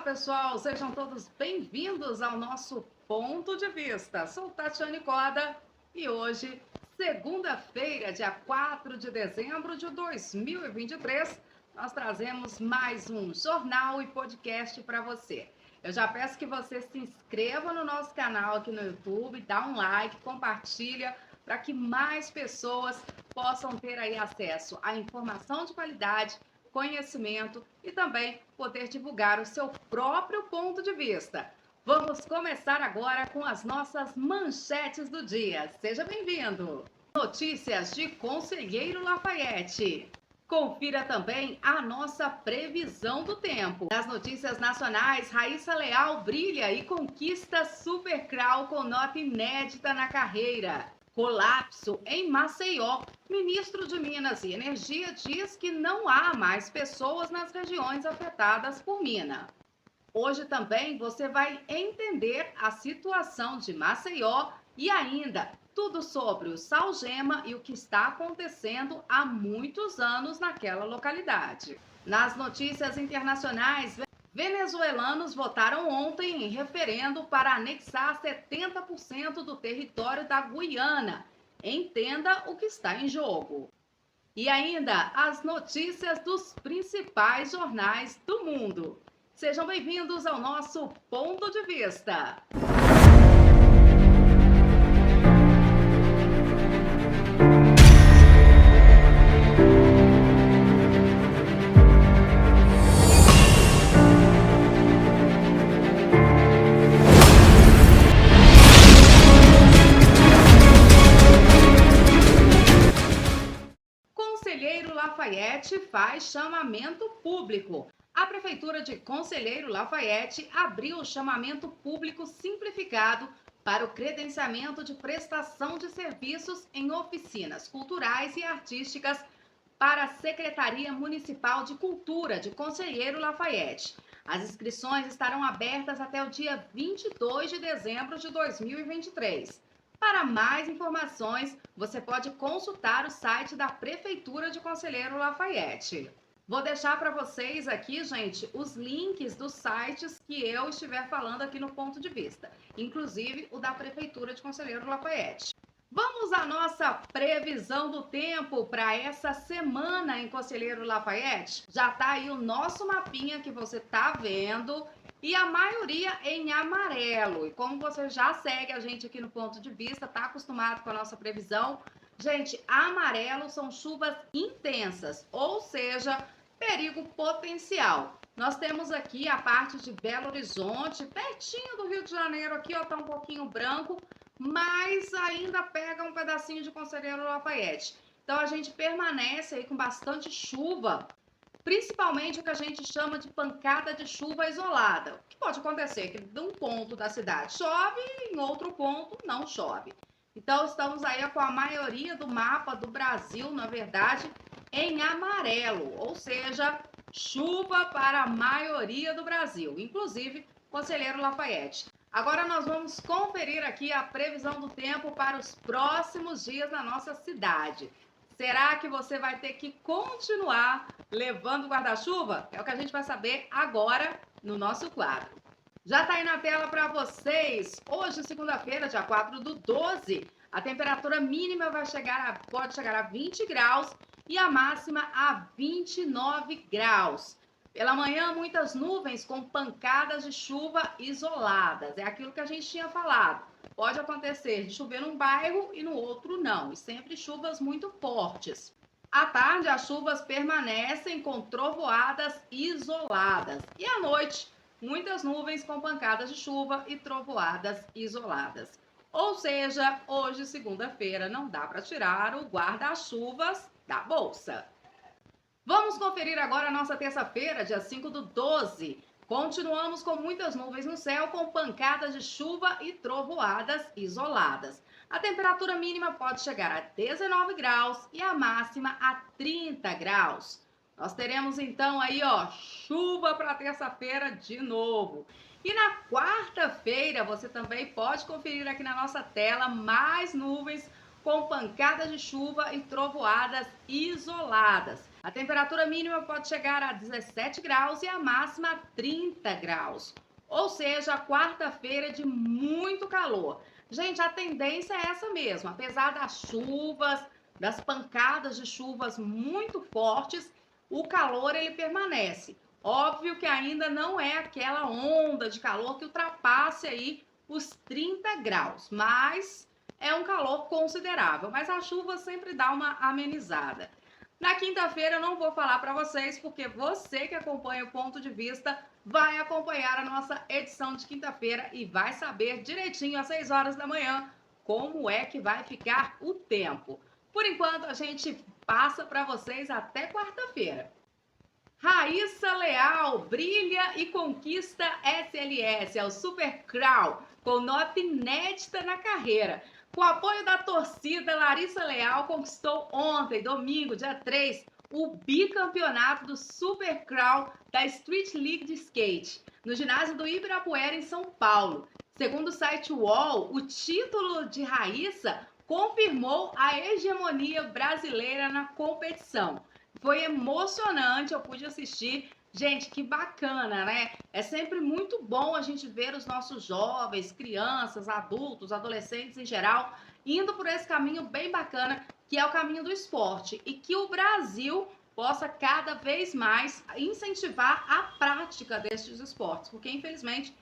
pessoal, sejam todos bem-vindos ao nosso Ponto de Vista. Sou Tatiane Coda e hoje, segunda-feira, dia 4 de dezembro de 2023, nós trazemos mais um jornal e podcast para você. Eu já peço que você se inscreva no nosso canal aqui no YouTube, dá um like, compartilha, para que mais pessoas possam ter aí acesso à informação de qualidade, conhecimento e também poder divulgar o seu próprio ponto de vista. Vamos começar agora com as nossas manchetes do dia. Seja bem-vindo! Notícias de Conselheiro Lafayette. Confira também a nossa previsão do tempo. Nas notícias nacionais, Raíssa Leal brilha e conquista Super Crawl com nota inédita na carreira. Colapso em Maceió. Ministro de Minas e Energia diz que não há mais pessoas nas regiões afetadas por mina. Hoje também você vai entender a situação de Maceió e ainda tudo sobre o Salgema e o que está acontecendo há muitos anos naquela localidade. Nas notícias internacionais, venezuelanos votaram ontem em referendo para anexar 70% do território da Guiana. Entenda o que está em jogo. E ainda as notícias dos principais jornais do mundo. Sejam bem-vindos ao nosso Ponto de Vista. Conselheiro Lafayette faz chamamento público. A Prefeitura de Conselheiro Lafayette abriu o chamamento público simplificado para o credenciamento de prestação de serviços em oficinas culturais e artísticas para a Secretaria Municipal de Cultura de Conselheiro Lafayette. As inscrições estarão abertas até o dia 22 de dezembro de 2023. Para mais informações, você pode consultar o site da Prefeitura de Conselheiro Lafayette. Vou deixar para vocês aqui, gente, os links dos sites que eu estiver falando aqui no Ponto de Vista, inclusive o da Prefeitura de Conselheiro Lafayette. Vamos à nossa previsão do tempo para essa semana em Conselheiro Lafayette? Já está aí o nosso mapinha que você está vendo e a maioria em amarelo. E como você já segue a gente aqui no Ponto de Vista, está acostumado com a nossa previsão, gente, amarelo são chuvas intensas, ou seja, perigo potencial. Nós temos aqui a parte de Belo Horizonte, pertinho do Rio de Janeiro, aqui ó, tá um pouquinho branco, mas ainda pega um pedacinho de Conselheiro Lafayette. Então a gente permanece aí com bastante chuva, principalmente o que a gente chama de pancada de chuva isolada. O que pode acontecer? Que de um ponto da cidade chove e em outro ponto não chove. Então estamos aí com a maioria do mapa do Brasil, na verdade, em amarelo, ou seja, chuva para a maioria do Brasil, inclusive Conselheiro Lafayette. Agora nós vamos conferir aqui a previsão do tempo para os próximos dias na nossa cidade. Será que você vai ter que continuar levando guarda-chuva? É o que a gente vai saber agora no nosso quadro. Já está aí na tela para vocês. Hoje, segunda-feira, dia 4 do 12, a temperatura mínima pode chegar a 20 graus e a máxima a 29 graus. Pela manhã, muitas nuvens com pancadas de chuva isoladas. É aquilo que a gente tinha falado. Pode acontecer de chover num bairro e no outro não. E sempre chuvas muito fortes. À tarde, as chuvas permanecem com trovoadas isoladas. E à noite, muitas nuvens com pancadas de chuva e trovoadas isoladas. Ou seja, hoje, segunda-feira, não dá para tirar o guarda-chuvas da bolsa. Vamos conferir agora a nossa terça-feira, dia 5 do 12. Continuamos com muitas nuvens no céu, com pancadas de chuva e trovoadas isoladas. A temperatura mínima pode chegar a 19 graus e a máxima a 30 graus. Nós teremos então aí, ó, chuva para terça-feira de novo. E na quarta-feira você também pode conferir aqui na nossa tela mais nuvens com pancadas de chuva e trovoadas isoladas. A temperatura mínima pode chegar a 17 graus e a máxima a 30 graus. Ou seja, quarta-feira de muito calor. Gente, a tendência é essa mesmo. Apesar das chuvas, das pancadas de chuvas muito fortes, o calor ele permanece. Óbvio que ainda não é aquela onda de calor que ultrapasse aí os 30 graus, mas é um calor considerável. Mas a chuva sempre dá uma amenizada. Na quinta-feira eu não vou falar para vocês, porque você que acompanha o Ponto de Vista vai acompanhar a nossa edição de quinta-feira e vai saber direitinho às 6 horas da manhã como é que vai ficar o tempo. Por enquanto, a gente passa para vocês até quarta-feira. Raíssa Leal brilha e conquista SLS, é o Super Crown, com nota inédita na carreira. Com o apoio da torcida, Larissa Leal conquistou ontem, domingo, dia 3, o bicampeonato do Super Crown da Street League de Skate, no ginásio do Ibirapuera, em São Paulo. Segundo o site UOL, o título de Raíssa confirmou a hegemonia brasileira na competição. Foi emocionante, eu pude assistir. Gente, que bacana, né? É sempre muito bom a gente ver os nossos jovens, crianças, adultos, adolescentes em geral, indo por esse caminho bem bacana, que é o caminho do esporte. E que o Brasil possa cada vez mais incentivar a prática destes esportes, porque infelizmente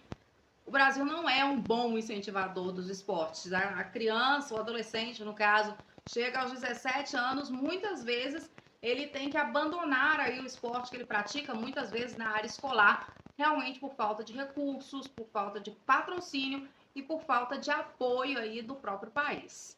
o Brasil não é um bom incentivador dos esportes. A criança, o adolescente, no caso, chega aos 17 anos, muitas vezes ele tem que abandonar aí o esporte que ele pratica, muitas vezes na área escolar, realmente por falta de recursos, por falta de patrocínio e por falta de apoio aí do próprio país.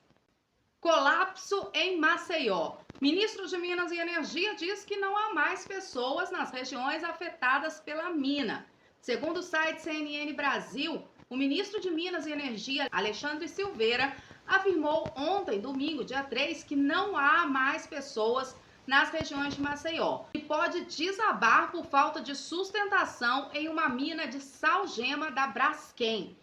Colapso em Maceió. Ministro de Minas e Energia diz que não há mais pessoas nas regiões afetadas pela mina. Segundo o site CNN Brasil, o ministro de Minas e Energia, Alexandre Silveira, afirmou ontem, domingo, dia 3, que não há mais pessoas nas regiões de Maceió e pode desabar por falta de sustentação em uma mina de salgema da Braskem.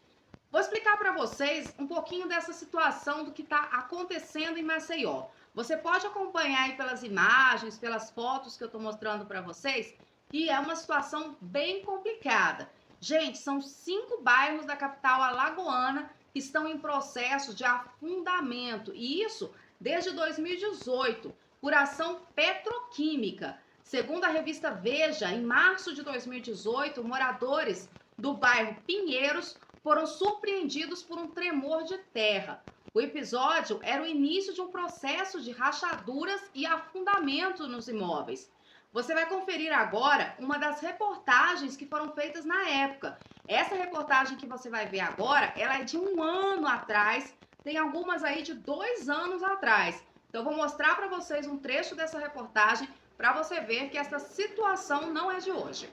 Vou explicar para vocês um pouquinho dessa situação do que está acontecendo em Maceió. Você pode acompanhar aí pelas imagens, pelas fotos que eu estou mostrando para vocês, que é uma situação bem complicada. Gente, são 5 bairros da capital alagoana que estão em processo de afundamento, e isso desde 2018. Por ação petroquímica. Segundo a revista Veja, em março de 2018, moradores do bairro Pinheiros foram surpreendidos por um tremor de terra. O episódio era o início de um processo de rachaduras e afundamento nos imóveis. Você vai conferir agora uma das reportagens que foram feitas na época. Essa reportagem que você vai ver agora, ela é de 1 ano atrás, tem algumas aí de 2 anos atrás. Então, eu vou mostrar para vocês um trecho dessa reportagem para você ver que essa situação não é de hoje.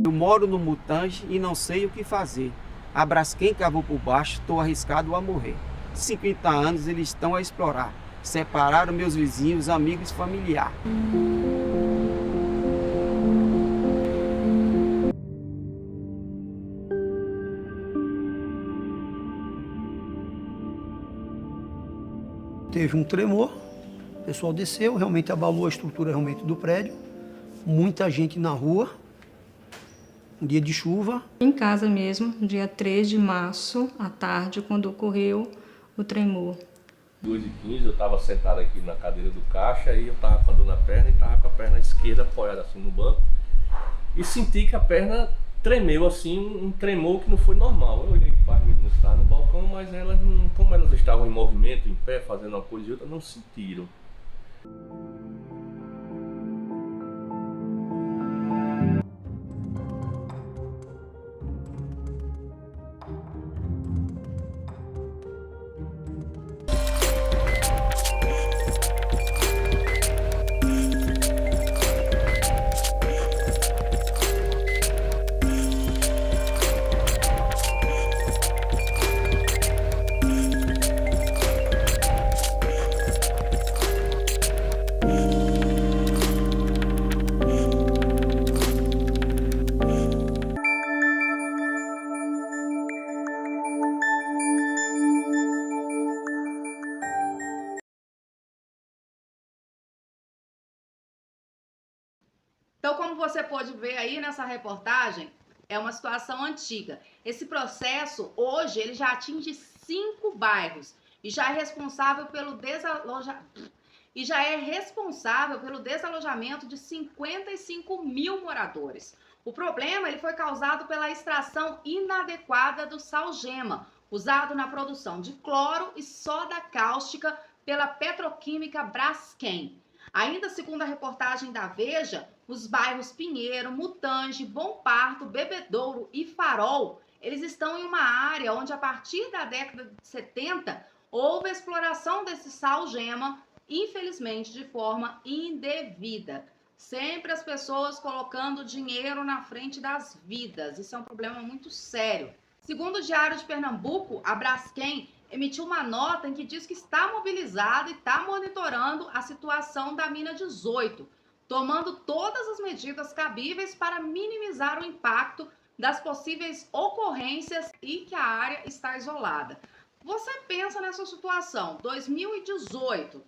Eu moro no Mutange e não sei o que fazer. A Braskem cavou por baixo, estou arriscado a morrer. 50 anos eles estão a explorar. Separaram meus vizinhos, amigos e familiares. Teve um tremor, o pessoal desceu, realmente abalou a estrutura realmente do prédio. Muita gente na rua, um dia de chuva. Em casa mesmo, dia 3 de março, à tarde, quando ocorreu o tremor. 2h15, eu estava sentado aqui na cadeira do caixa e eu estava com a dor na perna e estava com a perna esquerda apoiada assim no banco e senti que a perna tremeu assim, um tremor que não foi normal. Eu olhei para as meninas que estavam no balcão, mas elas, como elas estavam em movimento, em pé, fazendo uma coisa e outra, não sentiram. você pôde ver aí nessa reportagem, é uma situação antiga. Esse processo, hoje, ele já atinge 5 bairros e já é responsável pelo desalojamento de 55 mil moradores. O problema ele foi causado pela extração inadequada do sal-gema, usado na produção de cloro e soda cáustica pela petroquímica Braskem. Ainda segundo a reportagem da Veja, os bairros Pinheiro, Mutange, Bom Parto, Bebedouro e Farol, eles estão em uma área onde a partir da década de 70 houve a exploração desse sal-gema, infelizmente de forma indevida. Sempre as pessoas colocando dinheiro na frente das vidas. Isso é um problema muito sério. Segundo o Diário de Pernambuco, a Braskem emitiu uma nota em que diz que está mobilizada e está monitorando a situação da mina 18, tomando todas as medidas cabíveis para minimizar o impacto das possíveis ocorrências e que a área está isolada. Você pensa nessa situação, 2018,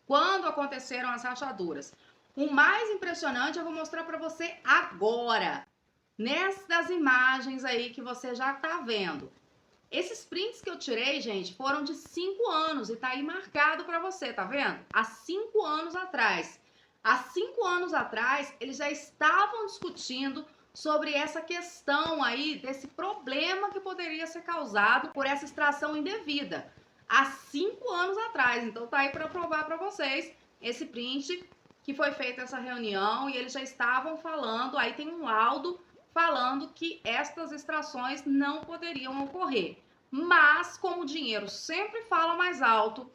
quando aconteceram as rachaduras. O mais impressionante eu vou mostrar para você agora, nessas imagens aí que você já está vendo. Esses prints que eu tirei, gente, foram de 5 anos e tá aí marcado para você, tá vendo? Há 5 anos atrás. Há 5 anos atrás, eles já estavam discutindo sobre essa questão aí, desse problema que poderia ser causado por essa extração indevida. Há 5 anos atrás. Então tá aí para provar para vocês esse print que foi feita essa reunião e eles já estavam falando, aí tem um laudo falando que estas extrações não poderiam ocorrer. Mas, como o dinheiro sempre fala mais alto,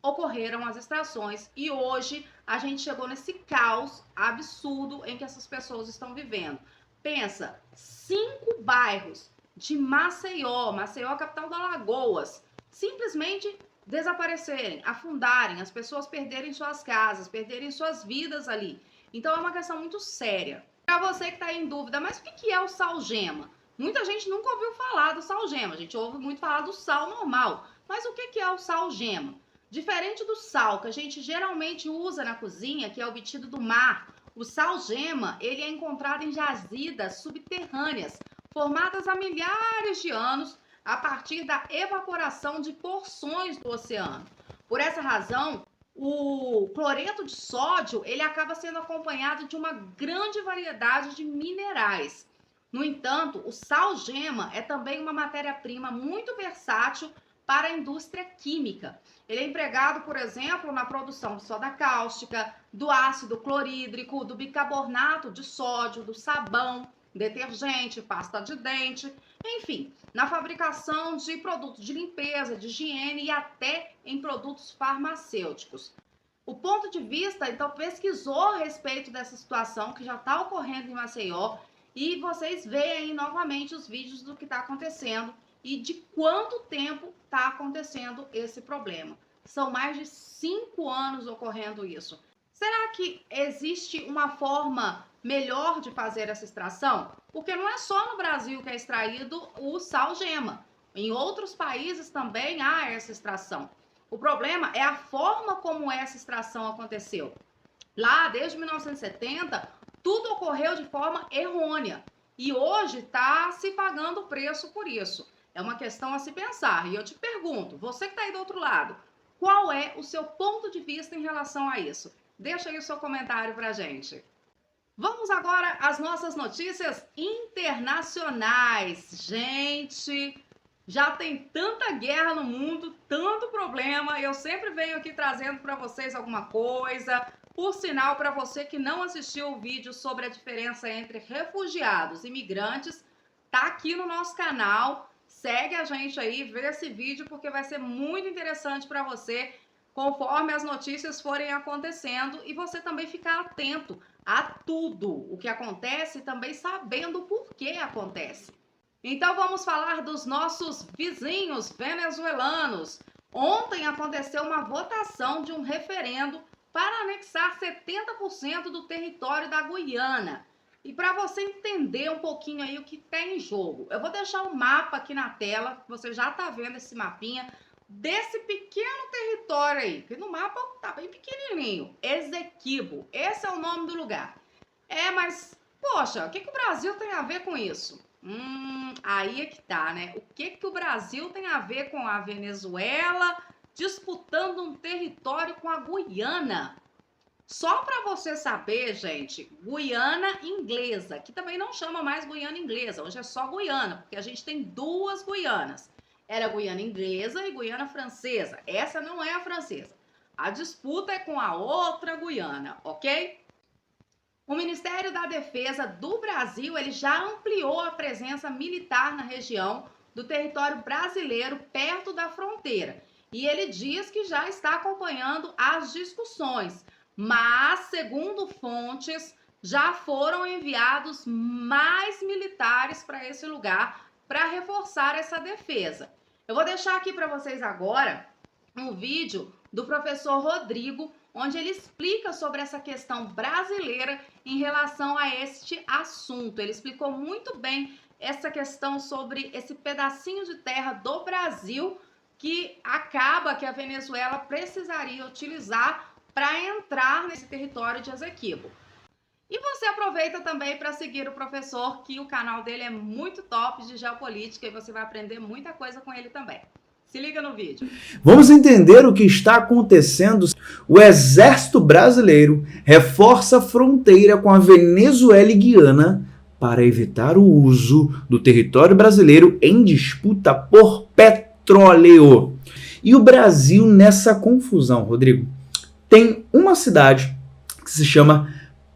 ocorreram as extrações e hoje a gente chegou nesse caos absurdo em que essas pessoas estão vivendo. Pensa, 5 bairros de Maceió, capital da Alagoas, simplesmente desaparecerem, afundarem, as pessoas perderem suas casas, perderem suas vidas ali. Então é uma questão muito séria. Para você que está em dúvida, mas o que é o sal-gema? Muita gente nunca ouviu falar do sal-gema, a gente ouve muito falar do sal normal. Mas o que é o sal-gema? Diferente do sal que a gente geralmente usa na cozinha, que é obtido do mar, o sal-gema ele é encontrado em jazidas subterrâneas, formadas há milhares de anos a partir da evaporação de porções do oceano. Por essa razão, o cloreto de sódio ele acaba sendo acompanhado de uma grande variedade de minerais. No entanto, o sal-gema é também uma matéria-prima muito versátil para a indústria química. Ele é empregado, por exemplo, na produção de soda cáustica, do ácido clorídrico, do bicarbonato de sódio, do sabão, detergente, pasta de dente, enfim, na fabricação de produtos de limpeza, de higiene e até em produtos farmacêuticos. O ponto de vista, então, pesquisou a respeito dessa situação que já está ocorrendo em Maceió e vocês veem aí novamente os vídeos do que está acontecendo e de quanto tempo está acontecendo esse problema. São mais de 5 anos ocorrendo isso. Será que existe uma forma melhor de fazer essa extração? Porque não é só no Brasil que é extraído o sal-gema. Em outros países também há essa extração. O problema é a forma como essa extração aconteceu. Lá, desde 1970, tudo ocorreu de forma errônea. E hoje está se pagando o preço por isso. É uma questão a se pensar. E eu te pergunto, você que está aí do outro lado, qual é o seu ponto de vista em relação a isso? Deixa aí o seu comentário pra gente. Vamos agora às nossas notícias internacionais. Gente, já tem tanta guerra no mundo, tanto problema, e eu sempre venho aqui trazendo para vocês alguma coisa. Por sinal, para você que não assistiu o vídeo sobre a diferença entre refugiados e migrantes, tá aqui no nosso canal. Segue a gente aí, vê esse vídeo porque vai ser muito interessante para você conforme as notícias forem acontecendo e você também ficar atento a tudo o que acontece e também sabendo o porquê acontece. Então vamos falar dos nossos vizinhos venezuelanos. Ontem aconteceu uma votação de um referendo para anexar 70% do território da Guiana. E para você entender um pouquinho aí o que tem em jogo, eu vou deixar um mapa aqui na tela, você já está vendo esse mapinha, desse pequeno território aí, que no mapa tá bem pequenininho, Esequibo, esse é o nome do lugar. Mas Poxa, o que o Brasil tem a ver com isso? Aí é que tá, né? O que o Brasil tem a ver com a Venezuela disputando um território com a Guiana? Só para você saber, gente, Guiana Inglesa, que também não chama mais Guiana Inglesa, hoje é só Guiana, porque a gente tem duas Guianas. Era Guiana Inglesa e Guiana Francesa. Essa não é a francesa. A disputa é com a outra Guiana, ok? O Ministério da Defesa do Brasil, ele já ampliou a presença militar na região do território brasileiro, perto da fronteira. E ele diz que já está acompanhando as discussões. Mas, segundo fontes, já foram enviados mais militares para esse lugar para reforçar essa defesa. Eu vou deixar aqui para vocês agora um vídeo do professor Rodrigo, onde ele explica sobre essa questão brasileira em relação a este assunto. Ele explicou muito bem essa questão sobre esse pedacinho de terra do Brasil que a Venezuela precisaria utilizar para entrar nesse território de Esequibo. E você aproveita também para seguir o professor, que o canal dele é muito top de geopolítica e você vai aprender muita coisa com ele também. Se liga no vídeo. Vamos entender o que está acontecendo. O Exército Brasileiro reforça a fronteira com a Venezuela e Guiana para evitar o uso do território brasileiro em disputa por petróleo. E o Brasil nessa confusão, Rodrigo? Tem uma cidade que se chama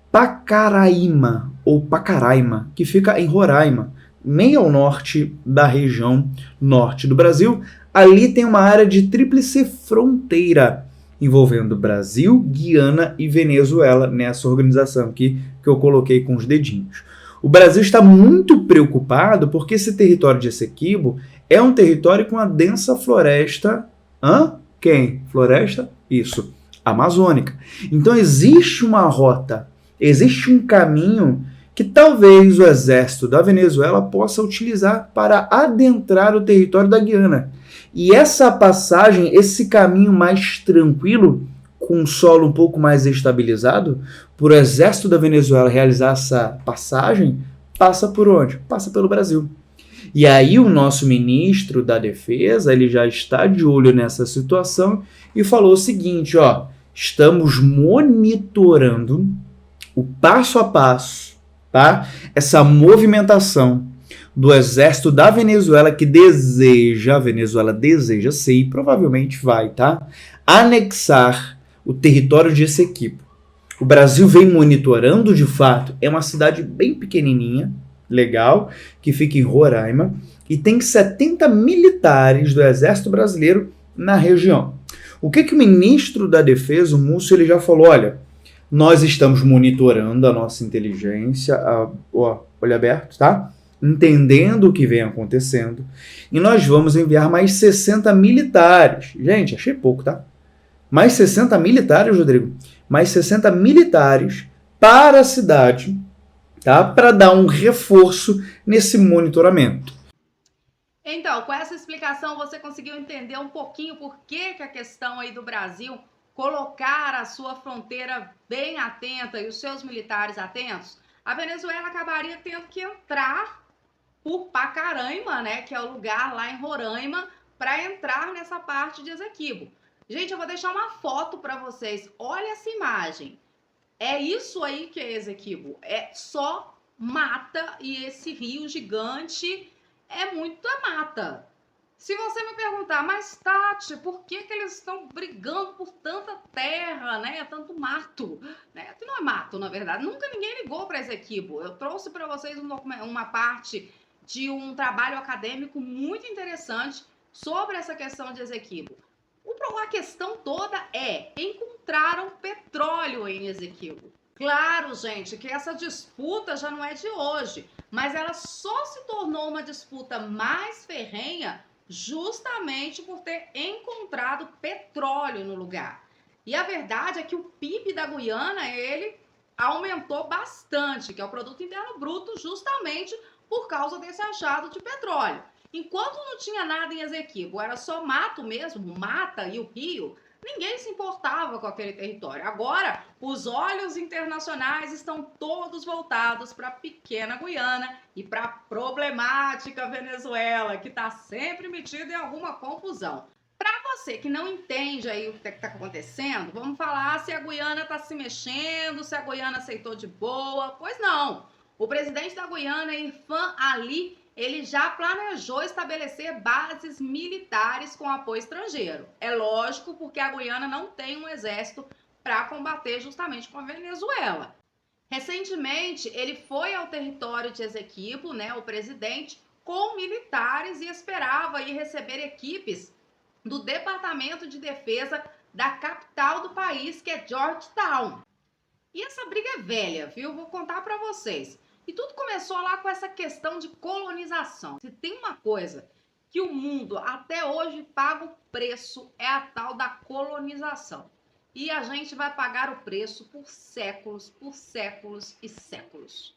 Pacaraima, ou Pacaraima, que fica em Roraima, meio ao norte da região norte do Brasil. Ali tem uma área de tríplice fronteira, envolvendo Brasil, Guiana e Venezuela, nessa organização aqui que eu coloquei com os dedinhos. O Brasil está muito preocupado porque esse território de Essequibo é um território com uma densa floresta... Quem? Floresta? Isso. Amazônica. Então existe uma rota, existe um caminho que talvez o exército da Venezuela possa utilizar para adentrar o território da Guiana. E essa passagem, esse caminho mais tranquilo, com um solo um pouco mais estabilizado, para o exército da Venezuela realizar essa passagem, passa por onde? Passa pelo Brasil. E aí o nosso ministro da Defesa, ele já está de olho nessa situação e falou o seguinte, estamos monitorando o passo a passo, tá? Essa movimentação do exército da Venezuela a Venezuela deseja ser e provavelmente vai, tá? Anexar o território de Essequibo. O Brasil vem monitorando de fato, é uma cidade bem pequenininha, legal, que fica em Roraima, e tem 70 militares do Exército Brasileiro na região. O que o ministro da Defesa, o Múcio, ele já falou, olha, nós estamos monitorando a nossa inteligência, olho aberto, tá? Entendendo o que vem acontecendo, e nós vamos enviar mais 60 militares. Gente, achei pouco, tá? Mais 60 militares, Rodrigo, mais 60 militares para a cidade, tá? Para dar um reforço nesse monitoramento. Então, com essa explicação, você conseguiu entender um pouquinho por que a questão aí do Brasil colocar a sua fronteira bem atenta e os seus militares atentos? A Venezuela acabaria tendo que entrar por Pacaraima, né, que é o lugar lá em Roraima, para entrar nessa parte de Essequibo. Gente, eu vou deixar uma foto para vocês. Olha essa imagem. É isso aí que é Essequibo. É só mata e esse rio gigante é muita mata. Se você me perguntar, mas Tati, por que eles estão brigando por tanta terra, né? Tanto mato, né? Que não é mato, na verdade. Nunca ninguém ligou para Essequibo. Eu trouxe para vocês uma parte de um trabalho acadêmico muito interessante sobre essa questão de Essequibo. A questão toda é, encontraram petróleo em Essequibo. Claro, gente, que essa disputa já não é de hoje, mas ela só se tornou uma disputa mais ferrenha justamente por ter encontrado petróleo no lugar. E a verdade é que o PIB da Guiana, ele aumentou bastante, que é o Produto Interno Bruto, justamente por causa desse achado de petróleo. Enquanto não tinha nada em Essequibo, era só mato mesmo, mata e o rio, ninguém se importava com aquele território. Agora, os olhos internacionais estão todos voltados para a pequena Guiana e para a problemática Venezuela, que está sempre metida em alguma confusão. Para você que não entende aí o que está acontecendo, vamos falar se a Guiana está se mexendo, se a Guiana aceitou de boa. Pois não. O presidente da Guiana, Irfan Ali, ele já planejou estabelecer bases militares com apoio estrangeiro. É lógico, porque a Guiana não tem um exército para combater justamente com a Venezuela. Recentemente, ele foi ao território de Essequibo, né, o presidente, com militares e esperava aí receber equipes do Departamento de Defesa da capital do país, que é Georgetown. E essa briga é velha, viu? Vou contar para vocês. E tudo começou lá com essa questão de colonização. Se tem uma coisa que o mundo até hoje paga o preço, é a tal da colonização. E a gente vai pagar o preço por séculos e séculos.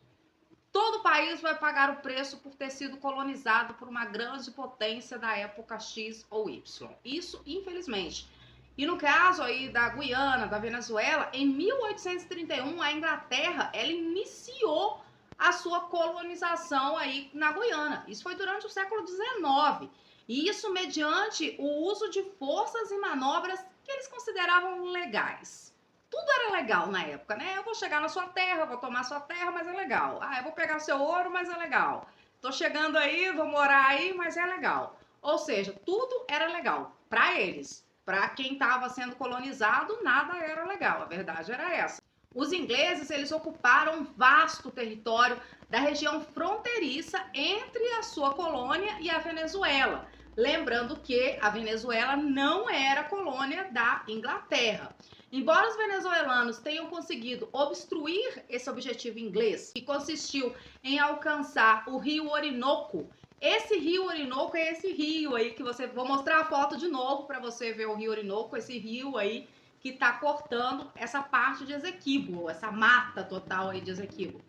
Todo país vai pagar o preço por ter sido colonizado por uma grande potência da época X ou Y. Isso, infelizmente. E no caso aí da Guiana, da Venezuela, em 1831, a Inglaterra, ela iniciou a sua colonização aí na Guiana. Isso foi durante o século XIX. E isso mediante o uso de forças e manobras que eles consideravam legais. Tudo era legal na época, né? Eu vou chegar na sua terra, vou tomar sua terra, mas é legal. Ah, eu vou pegar seu ouro, mas é legal. Tô chegando aí, vou morar aí, mas é legal. Ou seja, tudo era legal para eles. Para quem estava sendo colonizado, nada era legal. A verdade era essa. Os ingleses, eles ocuparam um vasto território da região fronteiriça entre a sua colônia e a Venezuela. Lembrando que a Venezuela não era colônia da Inglaterra. Embora os venezuelanos tenham conseguido obstruir esse objetivo inglês, que consistiu em alcançar o rio Orinoco, esse rio Orinoco é esse rio aí que vou mostrar a foto de novo para você ver o rio Orinoco, esse rio aí que está cortando essa parte de Essequibo, essa mata total aí de Essequibo.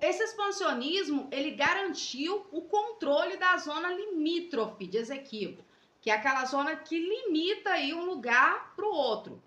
Esse expansionismo, ele garantiu o controle da zona limítrofe de Essequibo, que é aquela zona que limita aí um lugar para o outro.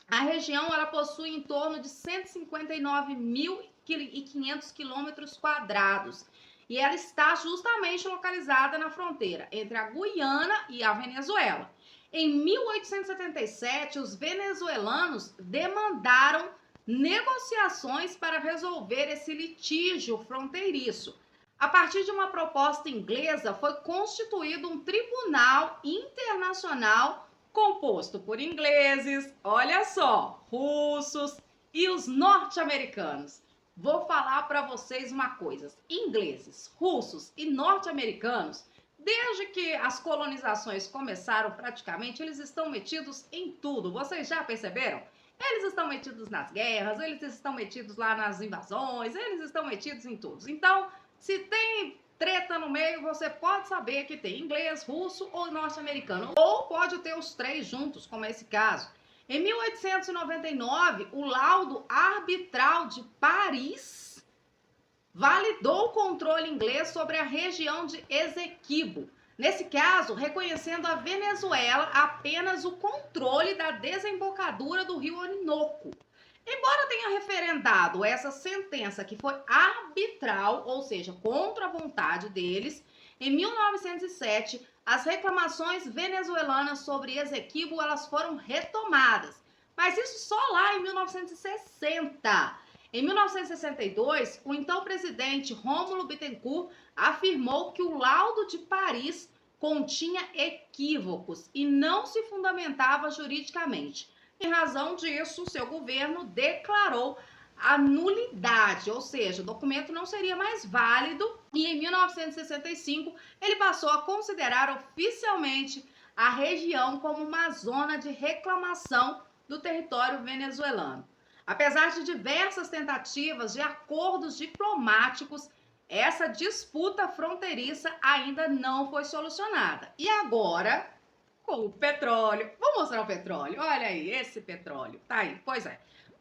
A região, ela possui em torno de 159.500 quilômetros quadrados e ela está justamente localizada na fronteira entre a Guiana e a Venezuela. Em 1877, os venezuelanos demandaram negociações para resolver esse litígio fronteiriço. A partir de uma proposta inglesa, foi constituído um tribunal internacional composto por ingleses, olha só, russos e os norte-americanos. Vou falar para vocês uma coisa: ingleses, russos e norte-americanos, desde que as colonizações começaram praticamente, eles estão metidos em tudo. Vocês já perceberam? Eles estão metidos nas guerras, eles estão metidos lá nas invasões, eles estão metidos em tudo. Então, se tem treta no meio, você pode saber que tem inglês, russo ou norte-americano. Ou pode ter os três juntos, como é esse caso. Em 1899, o laudo arbitral de Paris validou o controle inglês sobre a região de Essequibo. Nesse caso, reconhecendo a Venezuela apenas o controle da desembocadura do rio Orinoco. Embora tenha referendado essa sentença que foi arbitral, ou seja, contra a vontade deles, em 1907, as reclamações venezuelanas sobre Essequibo, elas foram retomadas. Mas isso só lá em 1960. Em 1962, o então presidente Rômulo Bittencourt afirmou que o laudo de Paris continha equívocos e não se fundamentava juridicamente. Em razão disso, seu governo declarou a nulidade, ou seja, o documento não seria mais válido, e em 1965 ele passou a considerar oficialmente a região como uma zona de reclamação do território venezuelano. Apesar de diversas tentativas de acordos diplomáticos, essa disputa fronteiriça ainda não foi solucionada. E agora, com o petróleo, vou mostrar o petróleo, olha aí, esse petróleo, tá aí, pois é.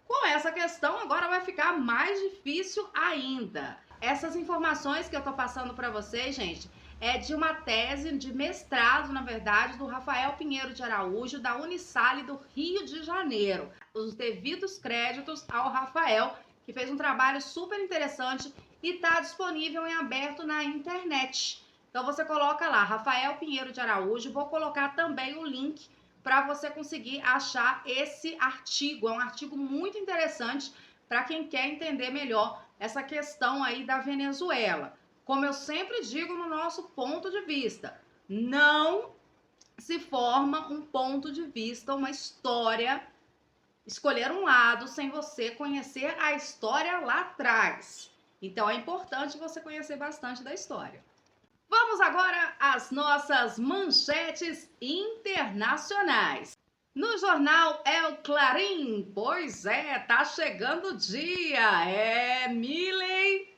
Com essa questão, agora vai ficar mais difícil ainda. Essas informações que eu tô passando para vocês, gente, é de uma tese de mestrado, na verdade, do Rafael Pinheiro de Araújo, da Unisalle do Rio de Janeiro. Os devidos créditos ao Rafael, que fez um trabalho super interessante e está disponível em aberto na internet. Então você coloca lá, Rafael Pinheiro de Araújo, vou colocar também o link para você conseguir achar esse artigo. É um artigo muito interessante para quem quer entender melhor essa questão aí da Venezuela. Como eu sempre digo no nosso ponto de vista, não se forma um ponto de vista, uma história, escolher um lado sem você conhecer a história lá atrás. Então é importante você conhecer bastante da história. Vamos agora às nossas manchetes internacionais. No jornal El Clarín, pois é, tá chegando o dia. Milei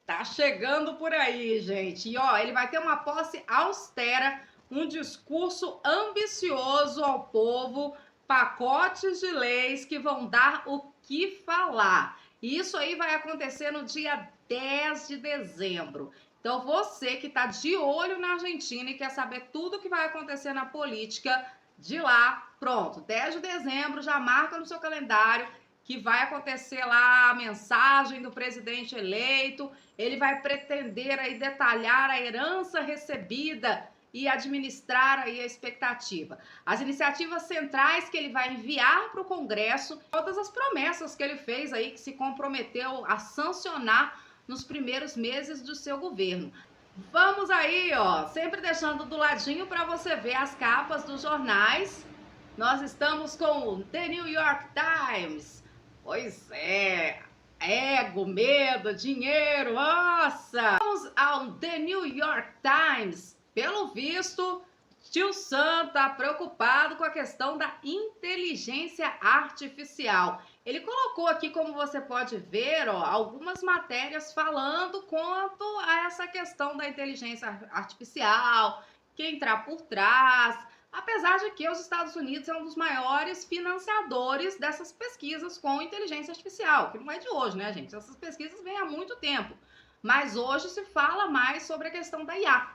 tá chegando por aí, gente. E ó, ele vai ter uma posse austera, um discurso ambicioso ao povo, pacotes de leis que vão dar o que falar. E isso aí vai acontecer no dia 10 de dezembro. Então você que está de olho na Argentina e quer saber tudo o que vai acontecer na política de lá, pronto, 10 de dezembro, já marca no seu calendário que vai acontecer lá a mensagem do presidente eleito. Ele vai pretender aí detalhar a herança recebida e administrar aí a expectativa. As iniciativas centrais que ele vai enviar para o Congresso, todas as promessas que ele fez aí, que se comprometeu a sancionar nos primeiros meses do seu governo. Vamos aí, ó, sempre deixando do ladinho para você ver as capas dos jornais. Nós estamos com o The New York Times. Pois é, ego, medo, dinheiro, nossa! Vamos ao The New York Times. Pelo visto, tio Sam está preocupado com a questão da inteligência artificial. Ele colocou aqui, como você pode ver, ó, algumas matérias falando quanto a essa questão da inteligência artificial, quem está por trás, apesar de que os Estados Unidos é um dos maiores financiadores dessas pesquisas com inteligência artificial, que não é de hoje, né, gente? Essas pesquisas vêm há muito tempo, mas hoje se fala mais sobre a questão da IA.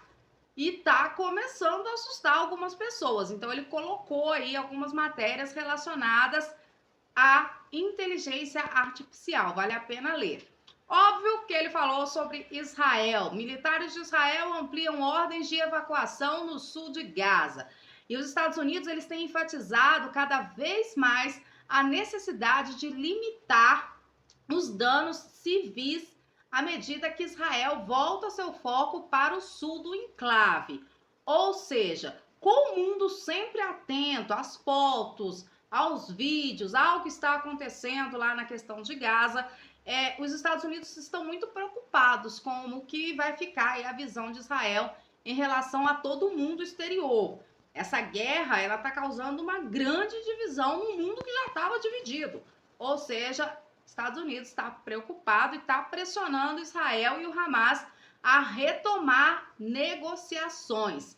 E tá começando a assustar algumas pessoas. Então ele colocou aí algumas matérias relacionadas à inteligência artificial. Vale a pena ler. Óbvio que ele falou sobre Israel. Militares de Israel ampliam ordens de evacuação no sul de Gaza. E os Estados Unidos, eles têm enfatizado cada vez mais a necessidade de limitar os danos civis à medida que Israel volta seu foco para o sul do enclave. Ou seja, com o mundo sempre atento às fotos, aos vídeos, ao que está acontecendo lá na questão de Gaza, os Estados Unidos estão muito preocupados com o que vai ficar aí a visão de Israel em relação a todo o mundo exterior. Essa guerra, ela está causando uma grande divisão no mundo que já estava dividido. Ou seja, Estados Unidos está preocupado e está pressionando Israel e o Hamas a retomar negociações.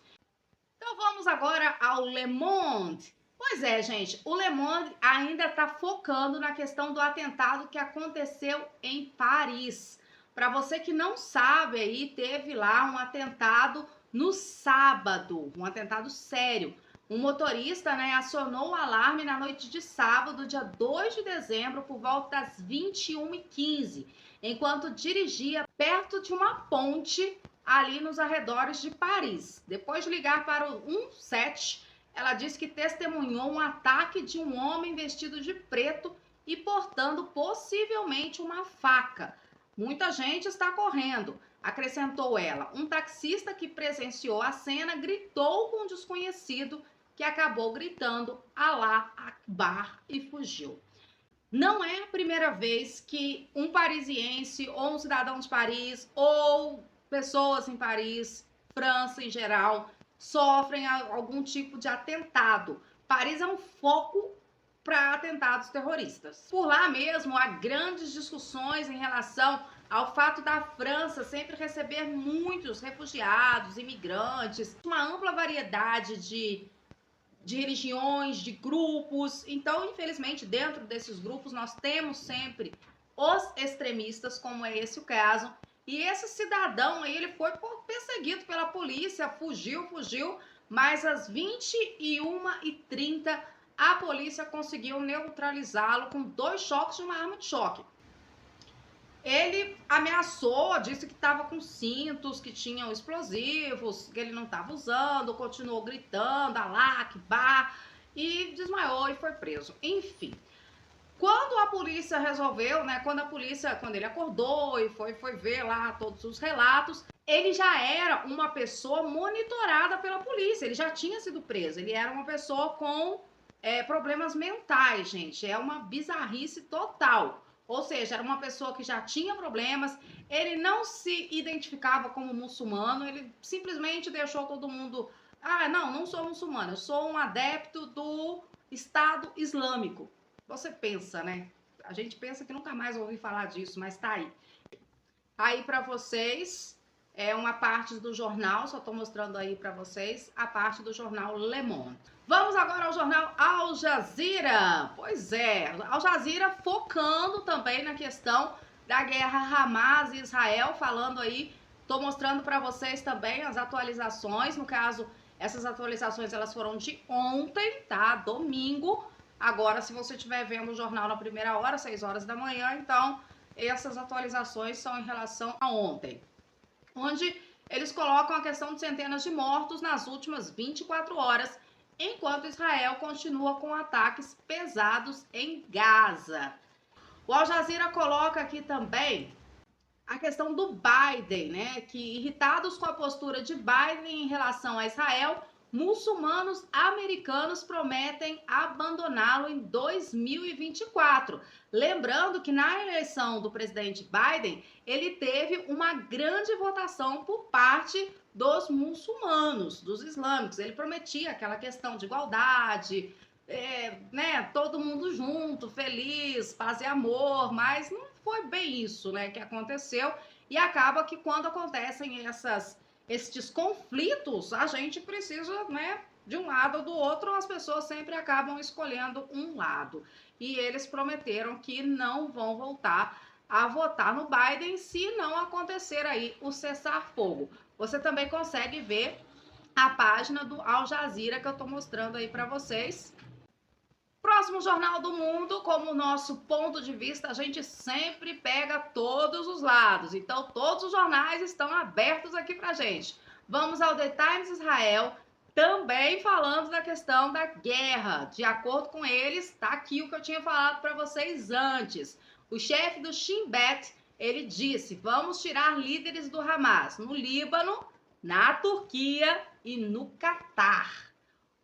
Então vamos agora ao Le Monde. Pois é, gente, o Le Monde ainda está focando na questão do atentado que aconteceu em Paris. Para você que não sabe, aí teve lá um atentado no sábado, um atentado sério. Um motorista, acionou o alarme na noite de sábado, dia 2 de dezembro, por volta das 21h15, enquanto dirigia perto de uma ponte ali nos arredores de Paris. Depois de ligar para o 117, ela disse que testemunhou um ataque de um homem vestido de preto e portando possivelmente uma faca. Muita gente está correndo, acrescentou ela. Um taxista que presenciou a cena gritou com um desconhecido que acabou gritando Alá Akbar e fugiu. Não é a primeira vez que um parisiense ou um cidadão de Paris ou pessoas em Paris, França em geral, sofrem algum tipo de atentado. Paris é um foco para atentados terroristas. Por lá mesmo, há grandes discussões em relação ao fato da França sempre receber muitos refugiados, imigrantes, uma ampla variedade de religiões, de grupos. Então, infelizmente, dentro desses grupos nós temos sempre os extremistas, como é esse o caso, E esse cidadão aí, ele foi perseguido pela polícia, fugiu, mas às 21h30 a polícia conseguiu neutralizá-lo com 2 choques de uma arma de choque. Ele ameaçou, disse que estava com cintos que tinham explosivos, que ele não estava usando, continuou gritando, Alá Akbar, e desmaiou e foi preso. Enfim, quando a polícia resolveu, né, quando ele acordou e foi ver lá todos os relatos, ele já era uma pessoa monitorada pela polícia, ele já tinha sido preso, ele era uma pessoa com problemas mentais, gente, é uma bizarrice total. Ou seja, era uma pessoa que já tinha problemas, ele não se identificava como muçulmano, ele simplesmente deixou todo mundo... não sou muçulmano, eu sou um adepto do Estado Islâmico. Você pensa, né? A gente pensa que nunca mais ouvi falar disso, mas tá aí. Aí para vocês, é uma parte do jornal, só tô mostrando aí para vocês, a parte do jornal Le Monde. Vamos agora ao jornal Al Jazeera. Pois é, Al Jazeera focando também na questão da guerra Hamas e Israel, falando aí, tô mostrando para vocês também as atualizações, no caso, essas atualizações elas foram de ontem, tá? Domingo. Agora, se você estiver vendo o jornal na primeira hora, 6 horas da manhã, então essas atualizações são em relação a ontem, onde eles colocam a questão de centenas de mortos nas últimas 24 horas, enquanto Israel continua com ataques pesados em Gaza. O Al Jazeera coloca aqui também a questão do Biden, né? Que irritados com a postura de Biden em relação a Israel, muçulmanos americanos prometem abandoná-lo em 2024. Lembrando que na eleição do presidente Biden, ele teve uma grande votação por parte dos muçulmanos, dos islâmicos. Ele prometia aquela questão de igualdade, né, todo mundo junto, feliz, paz e amor, mas não foi bem isso, né, que aconteceu. E acaba que quando acontecem estes conflitos, a gente precisa, né, de um lado ou do outro, as pessoas sempre acabam escolhendo um lado. E eles prometeram que não vão voltar a votar no Biden se não acontecer aí o cessar-fogo. Você também consegue ver a página do Al Jazeera que eu estou mostrando aí para vocês. Próximo jornal do mundo, como nosso ponto de vista, a gente sempre pega todos os lados. Então, todos os jornais estão abertos aqui pra gente. Vamos ao The Times Israel, também falando da questão da guerra. De acordo com eles, tá aqui o que eu tinha falado para vocês antes. O chefe do Shin Bet, ele disse, vamos tirar líderes do Hamas no Líbano, na Turquia e no Catar.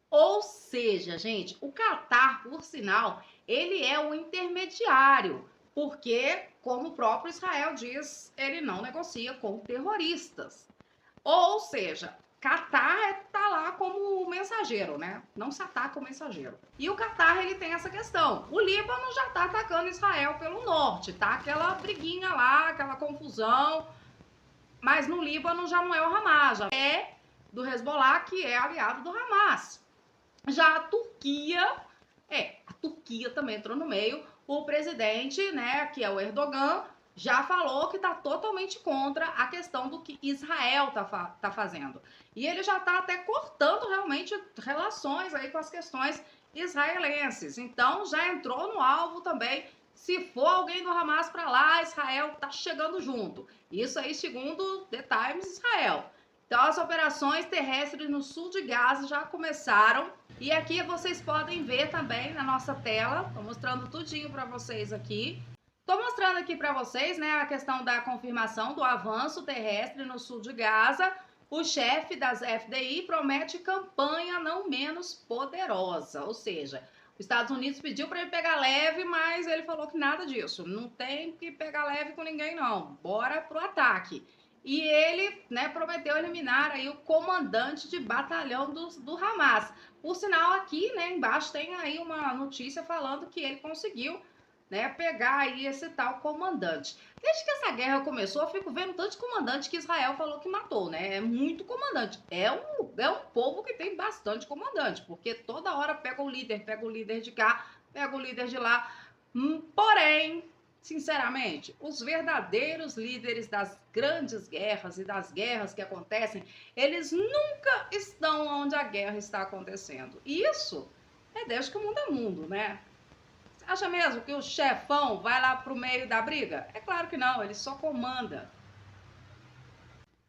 Ou seja, gente, o Catar, por sinal, ele é o intermediário, porque, como o próprio Israel diz, ele não negocia com terroristas. Ou seja, Catar tá lá como mensageiro, né? Não se ataca o mensageiro. E o Catar, ele tem essa questão. O Líbano já tá atacando Israel pelo norte, tá? Aquela briguinha lá, aquela confusão. Mas no Líbano já não é o Hamas, já é do Hezbollah, que é aliado do Hamas. Já a Turquia também entrou no meio. O presidente, né, que é o Erdogan, já falou que está totalmente contra a questão do que Israel tá fazendo. E ele já está até cortando realmente relações aí com as questões israelenses. Então já entrou no alvo também. Se for alguém do Hamas para lá, Israel tá chegando junto. Isso aí segundo The Times Israel. Então as operações terrestres no sul de Gaza já começaram. E aqui vocês podem ver também na nossa tela. Tô mostrando tudinho para vocês aqui. Tô mostrando aqui para vocês, né, a questão da confirmação do avanço terrestre no sul de Gaza. O chefe das FDI promete campanha não menos poderosa. Ou seja, os Estados Unidos pediu para ele pegar leve, mas ele falou que nada disso. Não tem que pegar leve com ninguém, não. Bora pro ataque. E ele, né, prometeu eliminar aí o comandante de batalhão do Hamas. Por sinal, aqui, né, embaixo tem aí uma notícia falando que ele conseguiu, né, pegar aí esse tal comandante. Desde que essa guerra começou, eu fico vendo tanto de comandante que Israel falou que matou, né? É muito comandante. É um povo que tem bastante comandante, porque toda hora pega o líder de cá, pega o líder de lá. Porém, Sinceramente, os verdadeiros líderes das grandes guerras e das guerras que acontecem, eles nunca estão onde a guerra está acontecendo. E isso é desde que o mundo é mundo, né? Você acha mesmo que o chefão vai lá pro meio da briga? É claro que não, ele só comanda.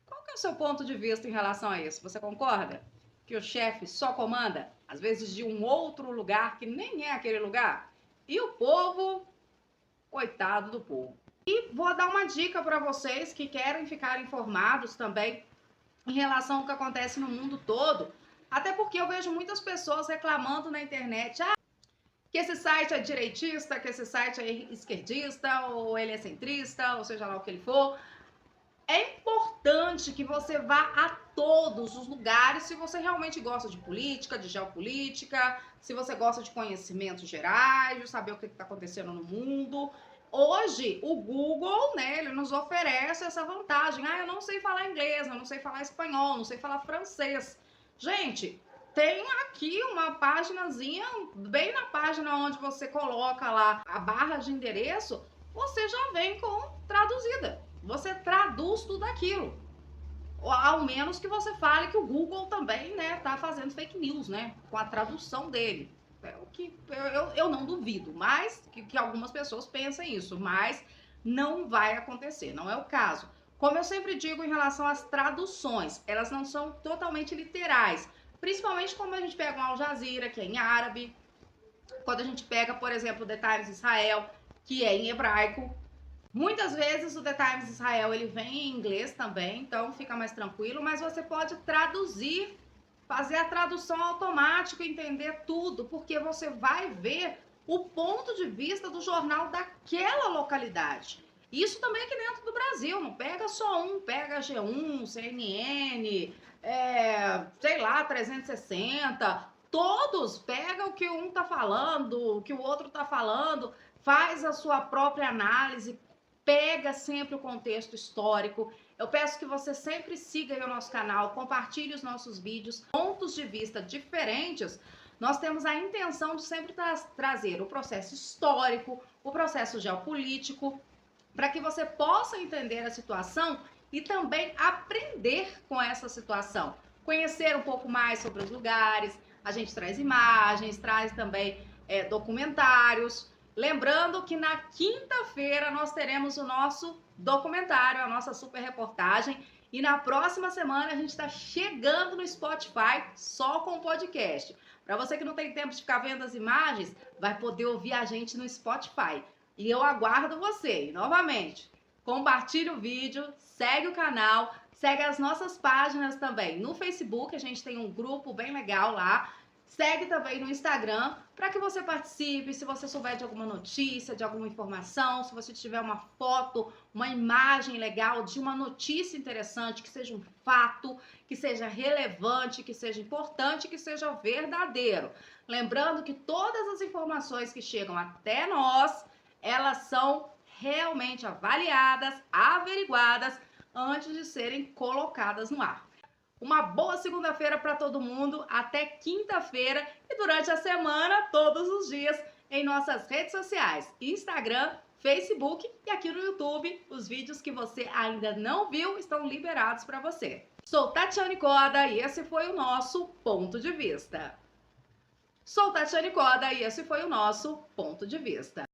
Qual que é o seu ponto de vista em relação a isso? Você concorda que o chefe só comanda, às vezes de um outro lugar que nem é aquele lugar? E o povo, coitado do povo. E vou dar uma dica para vocês que querem ficar informados também em relação ao que acontece no mundo todo, até porque eu vejo muitas pessoas reclamando na internet, que esse site é direitista, que esse site é esquerdista, ou ele é centrista, ou seja lá o que ele for. É importante que você vá a todos os lugares se você realmente gosta de política, de geopolítica, se você gosta de conhecimentos gerais, de saber o que está acontecendo no mundo. Hoje, o Google, né, ele nos oferece essa vantagem. Eu não sei falar inglês, eu não sei falar espanhol, não sei falar francês. Gente, tem aqui uma paginazinha, bem na página onde você coloca lá a barra de endereço, você já vem com traduzida. Você traduz tudo aquilo. Ao menos que você fale que o Google também, né, tá fazendo fake news, né, com a tradução dele. É o que eu não duvido, mas que algumas pessoas pensem isso, mas não vai acontecer, não é o caso. Como eu sempre digo em relação às traduções, elas não são totalmente literais, principalmente quando a gente pega um Al Jazeera, que é em árabe, quando a gente pega, por exemplo, o The Times Israel, que é em hebraico. Muitas vezes o The Times Israel ele vem em inglês também, então fica mais tranquilo, mas você pode traduzir, fazer a tradução automática, entender tudo, porque você vai ver o ponto de vista do jornal daquela localidade. Isso também aqui dentro do Brasil, não pega só um, pega G1, CNN, sei lá, 360, todos pega o que um tá falando, o que o outro tá falando, faz a sua própria análise, pega sempre o contexto histórico. Eu peço que você sempre siga aí o nosso canal, compartilhe os nossos vídeos, pontos de vista diferentes. Nós temos a intenção de sempre trazer o processo histórico, o processo geopolítico, para que você possa entender a situação e também aprender com essa situação. Conhecer um pouco mais sobre os lugares, a gente traz imagens, traz também documentários. Lembrando que na quinta-feira nós teremos o nosso documentário, a nossa super reportagem. E na próxima semana a gente está chegando no Spotify só com o podcast. Para você que não tem tempo de ficar vendo as imagens, vai poder ouvir a gente no Spotify. E eu aguardo você. E, novamente, compartilhe o vídeo, segue o canal, segue as nossas páginas também. No Facebook a gente tem um grupo bem legal lá. Segue também no Instagram para que você participe, se você souber de alguma notícia, de alguma informação, se você tiver uma foto, uma imagem legal de uma notícia interessante, que seja um fato, que seja relevante, que seja importante, que seja verdadeiro. Lembrando que todas as informações que chegam até nós, elas são realmente avaliadas, averiguadas antes de serem colocadas no ar. Uma boa segunda-feira para todo mundo, até quinta-feira e durante a semana, todos os dias, em nossas redes sociais, Instagram, Facebook e aqui no YouTube, os vídeos que você ainda não viu estão liberados para você. Sou Tatiane Coda e esse foi o nosso Ponto de Vista. Sou Tatiane Coda e esse foi o nosso Ponto de Vista.